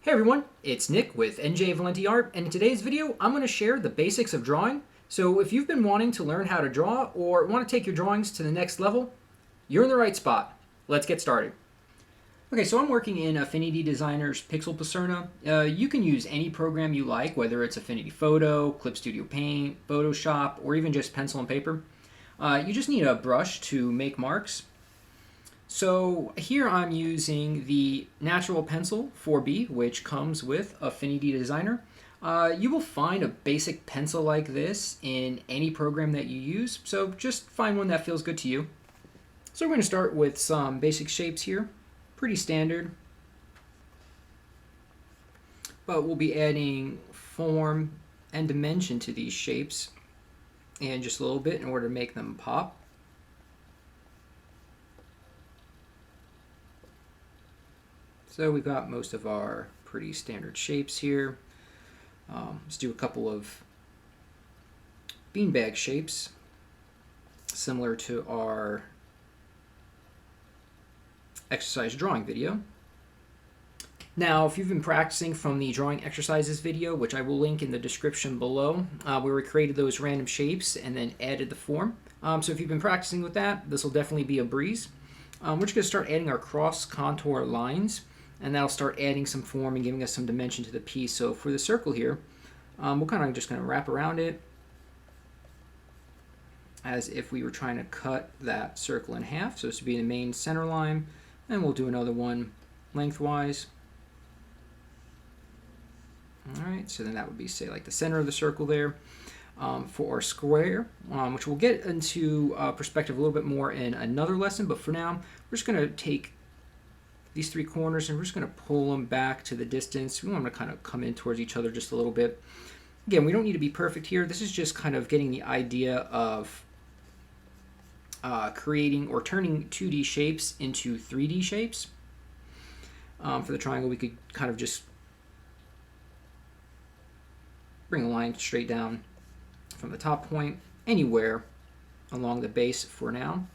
Hey everyone, it's Nick with NJ Valenti Art, and in today's video I'm going to share the basics of drawing. So if you've been wanting to learn how to draw or want to take your drawings to the next level, you're in the right spot. Let's get started. Okay, so I'm working in Affinity Designer's Pixel Persona. You can use any program you like, whether it's Affinity Photo, Clip Studio Paint, Photoshop, or even just pencil and paper. You just need a brush to make marks. So here I'm using the Natural Pencil 4B, which comes with Affinity Designer. You will find a basic pencil like this in any program that you use, so just find one that feels good to you. So we're going to start with some basic shapes here, pretty standard. But we'll be adding form and dimension to these shapes and just a little bit in order to make them pop. So we've got most of our pretty standard shapes here. Let's do a couple of beanbag shapes, similar to our exercise drawing video. Now, if you've been practicing from the drawing exercises video, which I will link in the description below, where we created those random shapes and then added the form. So if you've been practicing with that, this will definitely be a breeze. We're just going to start adding our cross contour lines, and that'll start adding some form and giving us some dimension to the piece. So for the circle here, we're kind of just going to wrap around it as if we were trying to cut that circle in half. So this would be the main center line, and we'll do another one lengthwise. All right, so then that would be, say, like the center of the circle there. For our square, which we'll get into perspective a little bit more in another lesson, but for now, we're just going to take these three corners and we're just going to pull them back to the distance. We want them to kind of come in towards each other just a little bit. Again, we don't need to be perfect here. This is just kind of getting the idea of creating or turning 2D shapes into 3D shapes. For the triangle, we could kind of just bring a line straight down from the top point anywhere along the base for now.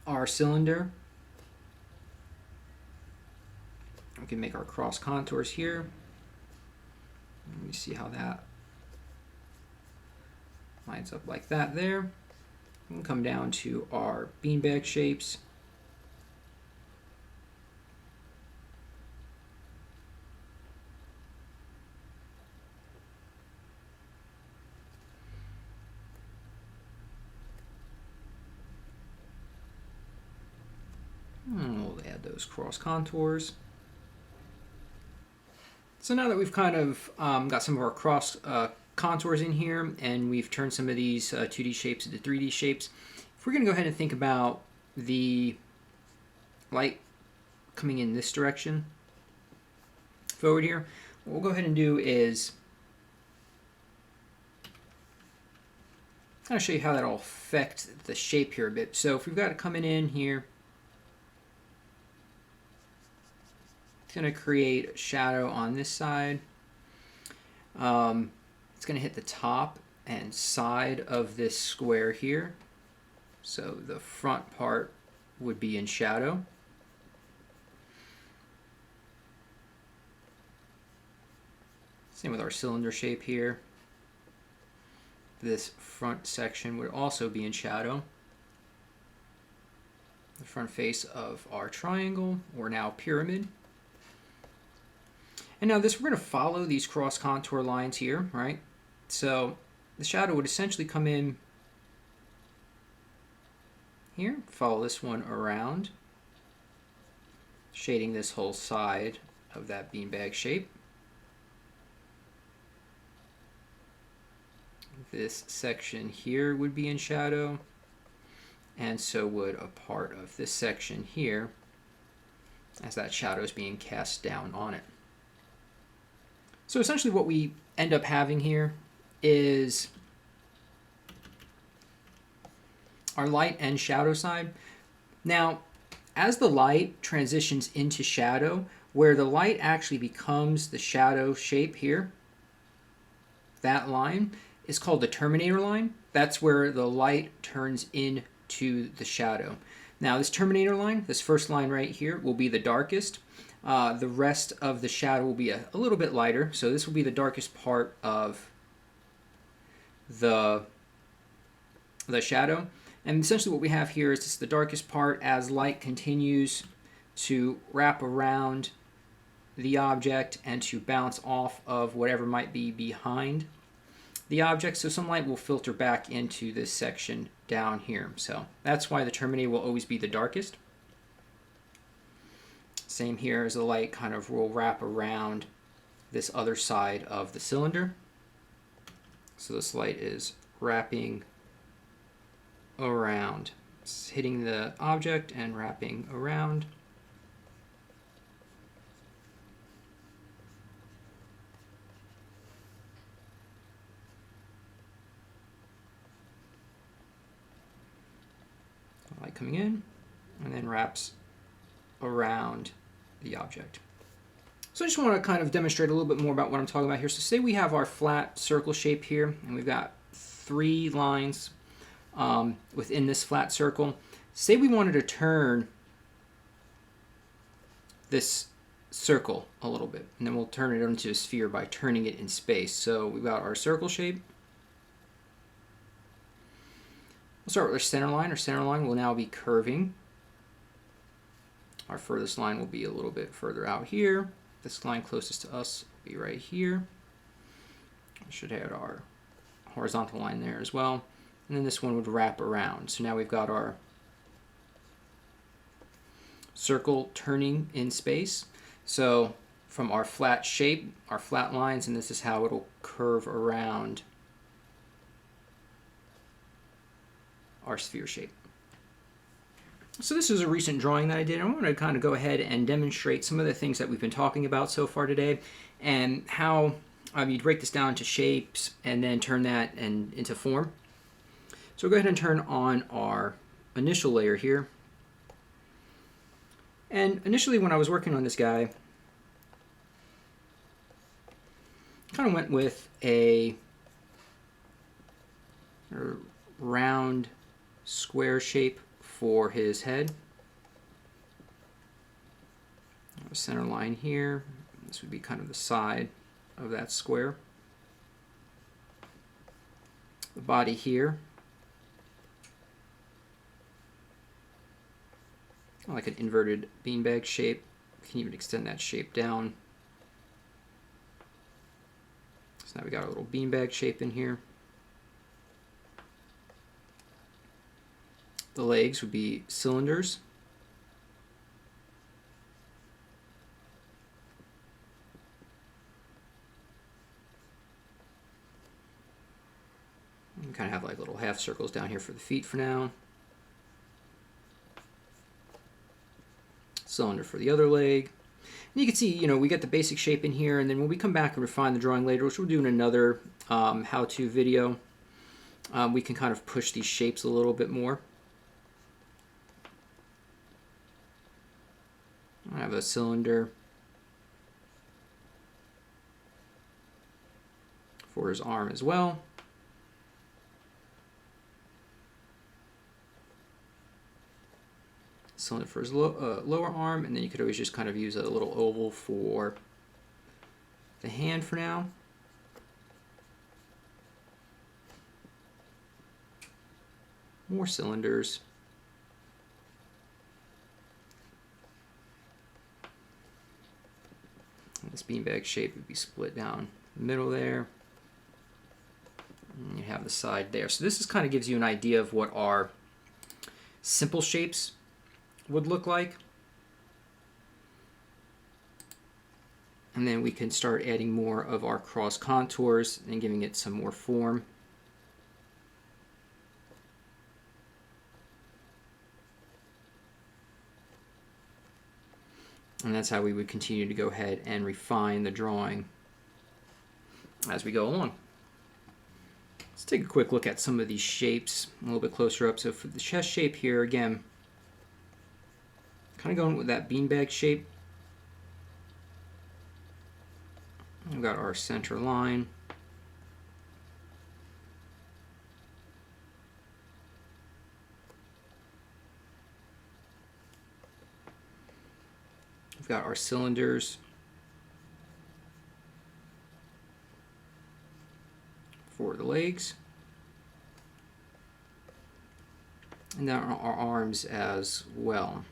Our cylinder, we can make our cross contours here. Let me see how that lines up like that there. We'll come down to our beanbag shapes. And we'll add those cross contours. So now that we've kind of got some of our cross contours in here and we've turned some of these 2D shapes into 3D shapes, if we're going to go ahead and think about the light coming in this direction forward here, what we'll go ahead and do is kind of show you how that'll affect the shape here a bit. So if we've got it coming in here, it's going to create a shadow on this side. It's going to hit the top and side of this square here. So the front part would be in shadow. Same with our cylinder shape here. This front section would also be in shadow. The front face of our triangle, or now pyramid. And now we're going to follow these cross contour lines here, right? So the shadow would essentially come in here, follow this one around, shading this whole side of that beanbag shape. This section here would be in shadow, and so would a part of this section here, as that shadow is being cast down on it. So essentially what we end up having here is our light and shadow side. Now, as the light transitions into shadow, where the light actually becomes the shadow shape here, that line is called the terminator line. That's where the light turns into the shadow. Now this terminator line, this first line right here, will be the darkest. The rest of the shadow will be a little bit lighter. So this will be the darkest part of the shadow. And essentially what we have here is just the darkest part as light continues to wrap around the object and to bounce off of whatever might be behind the object. So some light will filter back into this section down here. So that's why the terminator will always be the darkest. Same here as the light kind of will wrap around this other side of the cylinder. So this light is wrapping around. It's hitting the object and wrapping around. Light coming in and then wraps around the object. So I just want to kind of demonstrate a little bit more about what I'm talking about here. So say we have our flat circle shape here, and we've got 3 lines within this flat circle. Say we wanted to turn this circle a little bit, and then we'll turn it into a sphere by turning it in space. So we've got our circle shape. We'll start with our center line. Our center line will now be curving. Our furthest line will be a little bit further out here. This line closest to us will be right here. We should have our horizontal line there as well. And then this one would wrap around. So now we've got our circle turning in space. So from our flat shape, our flat lines, and this is how it'll curve around our sphere shape. So this is a recent drawing that I did. I want to kind of go ahead and demonstrate some of the things that we've been talking about so far today, and how you'd break this down into shapes and then turn that into form. So we'll go ahead and turn on our initial layer here. And initially when I was working on this guy, kind of went with a round square shape for his head. Center line here. This would be kind of the side of that square. The body here, like an inverted beanbag shape. You can even extend that shape down. So now we got a little beanbag shape in here. The legs would be cylinders. You kind of have like little half circles down here for the feet for now. Cylinder for the other leg. And you can see, we get the basic shape in here, and then when we come back and refine the drawing later, which we'll do in another how-to video, we can kind of push these shapes a little bit more. I have a cylinder for his arm as well. Cylinder for his lower arm, and then you could always just kind of use a little oval for the hand for now. More cylinders. And this beanbag shape would be split down the middle there. And you have the side there. So this kind of gives you an idea of what our simple shapes would look like. And then we can start adding more of our cross contours and giving it some more form. And that's how we would continue to go ahead and refine the drawing as we go along. Let's take a quick look at some of these shapes a little bit closer up. So for the chest shape here, again, kind of going with that beanbag shape. We've got our center line. We've got our cylinders for the legs. And then our arms as well.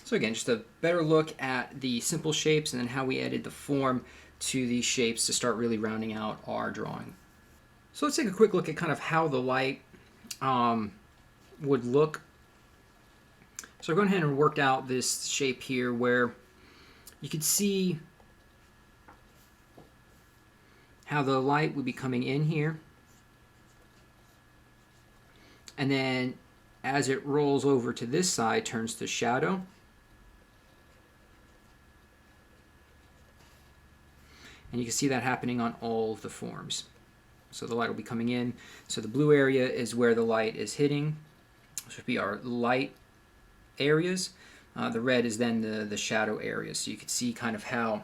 So again, just a better look at the simple shapes and then how we added the form to these shapes to start really rounding out our drawing. So let's take a quick look at kind of how the light would look. So I've gone ahead and worked out this shape here where you could see how the light would be coming in here. And then as it rolls over to this side, turns to shadow. And you can see that happening on all of the forms. So the light will be coming in. So the blue area is where the light is hitting. This would be our light areas. The red is then the shadow areas. So you can see kind of how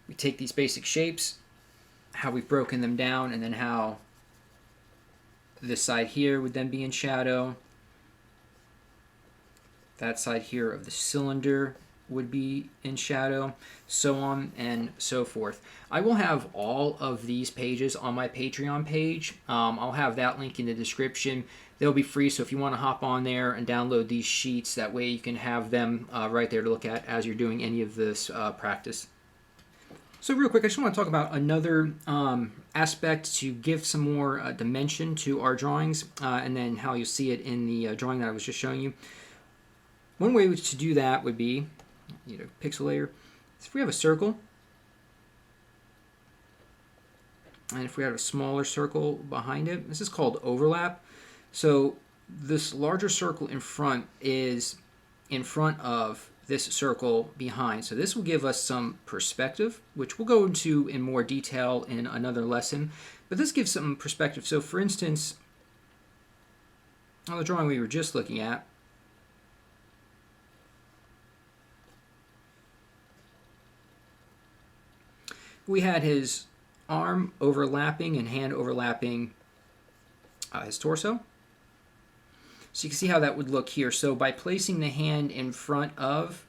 we take these basic shapes, how we've broken them down, and then how this side here would then be in shadow. That side here of the cylinder would be in shadow, so on and so forth. I will have all of these pages on my Patreon page. I'll have that link in the description. They'll be free, so if you want to hop on there and download these sheets, that way you can have them right there to look at as you're doing any of this practice. So real quick, I just want to talk about another aspect to give some more dimension to our drawings, and then how you'll see it in the drawing that I was just showing you. One way to do that would be, pixel layer. So if we have a circle, and if we have a smaller circle behind it, this is called overlap. So this larger circle in front is in front of this circle behind. So this will give us some perspective, which we'll go into in more detail in another lesson. But this gives some perspective. So for instance, on the drawing we were just looking at, we had his arm overlapping and hand overlapping his torso. So you can see how that would look here. So by placing the hand in front of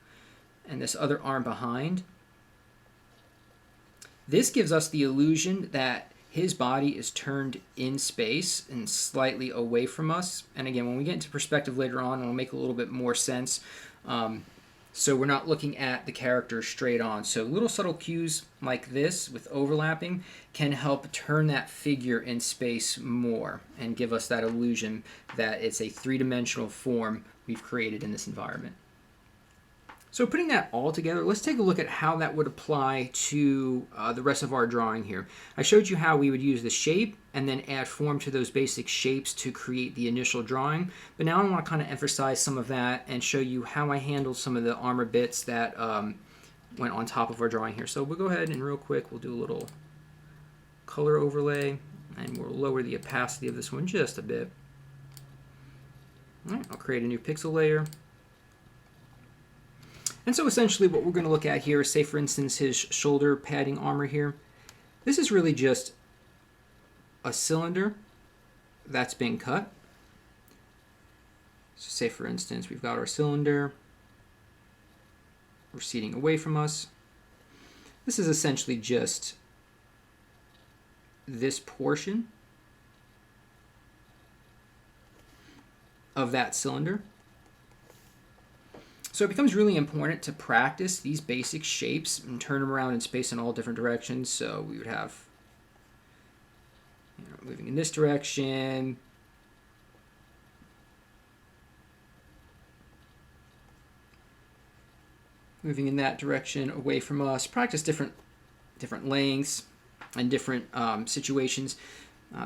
and this other arm behind, this gives us the illusion that his body is turned in space and slightly away from us. And again, when we get into perspective later on, it'll make a little bit more sense. So we're not looking at the character straight on. So little subtle cues like this with overlapping can help turn that figure in space more and give us that illusion that it's a three-dimensional form we've created in this environment. So putting that all together, let's take a look at how that would apply to the rest of our drawing here. I showed you how we would use the shape and then add form to those basic shapes to create the initial drawing. But now I want to kind of emphasize some of that and show you how I handled some of the armor bits that went on top of our drawing here. So we'll go ahead and real quick, we'll do a little color overlay and we'll lower the opacity of this one just a bit. All right, I'll create a new pixel layer. And so essentially what we're going to look at here is, say for instance, his shoulder padding armor here. This is really just a cylinder that's been cut. So say for instance, we've got our cylinder receding away from us. This is essentially just this portion of that cylinder. So it becomes really important to practice these basic shapes and turn them around in space in all different directions. So we would have, moving in this direction, moving in that direction away from us. Practice different lengths and different situations.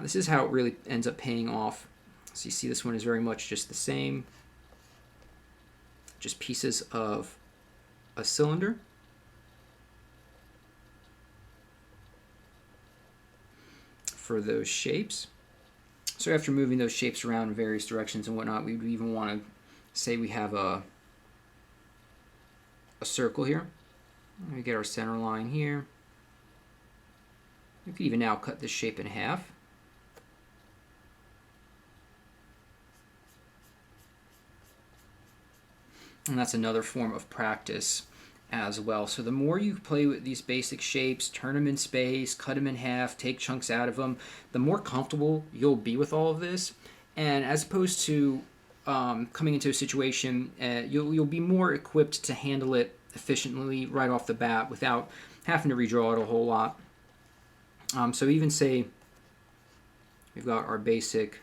This is how it really ends up paying off. So you see this one is very much just the same. Just pieces of a cylinder. For those shapes. So after moving those shapes around in various directions and whatnot, we would even want to say we have a a circle here. We get our center line here. We could even now cut this shape in half. And that's another form of practice as well. So the more you play with these basic shapes, turn them in space, cut them in half, take chunks out of them, the more comfortable you'll be with all of this. And as opposed to coming into a situation, you'll be more equipped to handle it efficiently right off the bat without having to redraw it a whole lot. So even say we've got our basic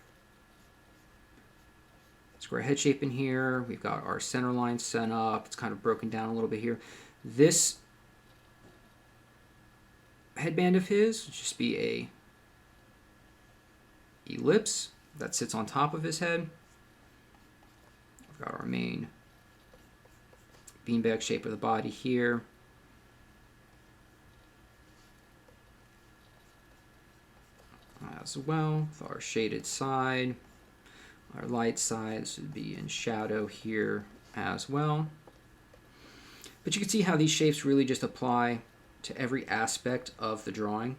square head shape in here. We've got our center line set up. It's kind of broken down a little bit here. This headband of his will just be a ellipse that sits on top of his head. We've got our main beanbag shape of the body here. As well, with our shaded side. Our light sides would be in shadow here as well. But you can see how these shapes really just apply to every aspect of the drawing.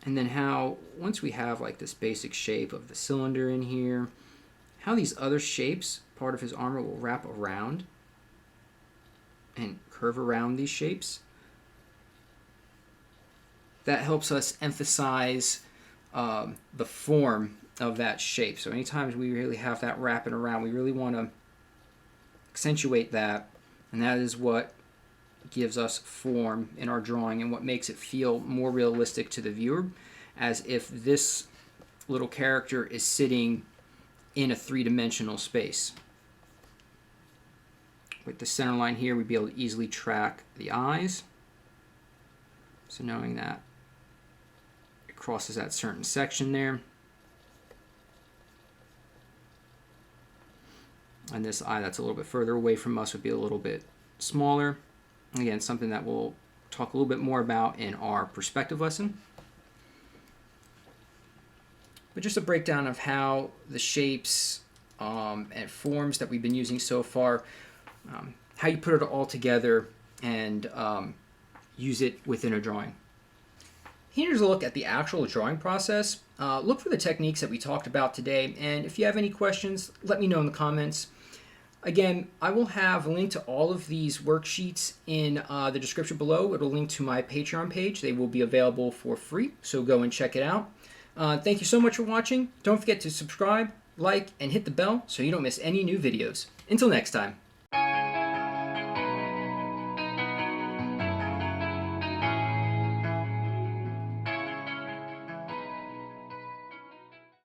And then how, once we have like this basic shape of the cylinder in here, how these other shapes, part of his armor, will wrap around and curve around these shapes. That helps us emphasize the form of that shape. So anytime we really have that wrapping around, we really want to accentuate that, and that is what gives us form in our drawing and what makes it feel more realistic to the viewer, as if this little character is sitting in a three-dimensional space. With the center line here, we'd be able to easily track the eyes. So knowing that it crosses that certain section there. And this eye that's a little bit further away from us would be a little bit smaller. Again, something that we'll talk a little bit more about in our perspective lesson. But just a breakdown of how the shapes and forms that we've been using so far, how you put it all together and use it within a drawing. Here's a look at the actual drawing process. Look for the techniques that we talked about today, and if you have any questions, let me know in the comments. Again, I will have a link to all of these worksheets in the description below. It'll link to my Patreon page. They will be available for free, so go and check it out. Thank you so much for watching. Don't forget to subscribe, like, and hit the bell so you don't miss any new videos. Until next time.